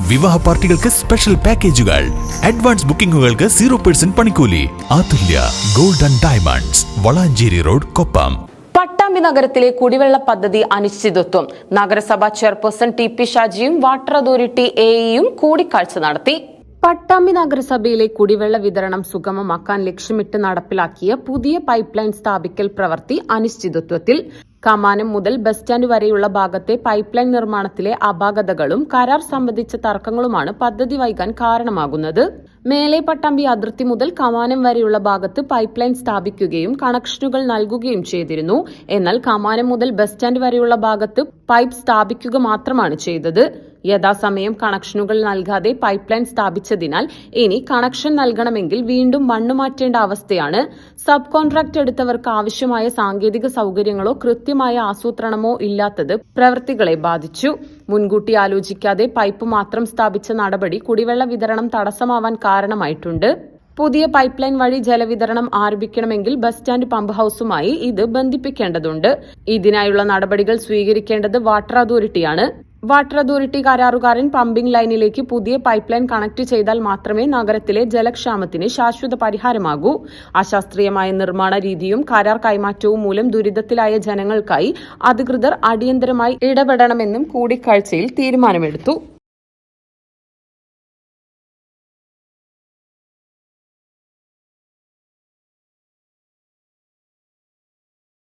വിവാഹ പാർട്ടികൾക്ക് സ്പെഷ്യൽ പാക്കേജുകൾ, അഡ്വാൻസ് ബുക്കിംഗുകൾക്ക് 0% പണിക്കൂലി. Athulya gold and diamonds, Valanchery road, Koppam. Pattambi നഗരത്തിലെ കുടിവെള്ള പദ്ധതി അനിശ്ചിതത്വം. നഗരസഭാ ചെയർപേഴ്സൺ ടി.പി. ഷാജിയും വാട്ടർ അതോറിറ്റി എയും കൂടിക്കാഴ്ച നടത്തി. പട്ടാമ്പി നഗരസഭയിലെ കുടിവെള്ള വിതരണം സുഗമമാക്കാൻ ലക്ഷ്യമിട്ട് നടപ്പിലാക്കിയ പുതിയ പൈപ്പ് ലൈൻ സ്ഥാപിക്കൽ പ്രവൃത്തി അനിശ്ചിതത്വത്തിൽ. കമാനം മുതൽ ബസ് സ്റ്റാൻഡ് വരെയുള്ള ഭാഗത്തെ പൈപ്പ് ലൈൻ നിർമ്മാണത്തിലെ അപാകതകളും കരാർ സംബന്ധിച്ച തർക്കങ്ങളുമാണ് പദ്ധതി വൈകാൻ കാരണമാകുന്നത്. മേലെ പട്ടാമ്പി അതിർത്തി മുതൽ കമാനം വരെയുള്ള ഭാഗത്ത് പൈപ്പ് ലൈൻ സ്ഥാപിക്കുകയും കണക്ഷനുകൾ നൽകുകയും ചെയ്തിരുന്നു. എന്നാൽ കമാനം മുതൽ ബസ് സ്റ്റാൻഡ് വരെയുള്ള ഭാഗത്ത് പൈപ്പ് സ്ഥാപിക്കുക മാത്രമാണ് ചെയ്തത്. യഥാസമയം കണക്ഷനുകൾ നൽകാതെ പൈപ്പ് ലൈൻ സ്ഥാപിച്ചതിനാൽ ഇനി കണക്ഷൻ നൽകണമെങ്കിൽ വീണ്ടും മണ്ണ് മാറ്റേണ്ട അവസ്ഥയാണ്. സബ് കോൺട്രാക്ട് എടുത്തവർക്ക് ആവശ്യമായ സാങ്കേതിക സൗകര്യങ്ങളോ കൃത്യമായ ആസൂത്രണമോ ഇല്ലാത്തത് പ്രവൃത്തികളെ ബാധിച്ചു. മുൻകൂട്ടി ആലോചിക്കാതെ പൈപ്പ് മാത്രം സ്ഥാപിച്ച നടപടി കുടിവെള്ള വിതരണം തടസ്സമാവാൻ കാരണമായിട്ടുണ്ട്. പുതിയ പൈപ്പ് ലൈൻ വഴി ജലവിതരണം ആരംഭിക്കണമെങ്കിൽ ബസ് സ്റ്റാൻഡ് പമ്പ് ഹൌസുമായി ഇത് ബന്ധിപ്പിക്കേണ്ടതുണ്ട്. ഇതിനായുള്ള നടപടികൾ സ്വീകരിക്കേണ്ടത് വാട്ടർ അതോറിറ്റിയാണ്. വാട്ടർ അതോറിറ്റി കരാറുകാരൻ പമ്പിംഗ് ലൈനിലേക്ക് പുതിയ പൈപ്പ് ലൈൻ കണക്ട് ചെയ്താൽ മാത്രമേ നഗരത്തിലെ ജലക്ഷാമത്തിന് ശാശ്വത പരിഹാരമാകൂ. അശാസ്ത്രീയമായ നിർമ്മാണ രീതിയും കരാർ കൈമാറ്റവും മൂലം ദുരിതത്തിലായ ജനങ്ങൾക്കായി അധികൃതർ അടിയന്തരമായി ഇടപെടണമെന്നും കൂടിക്കാഴ്ചയിൽ തീരുമാനമെടുത്തു.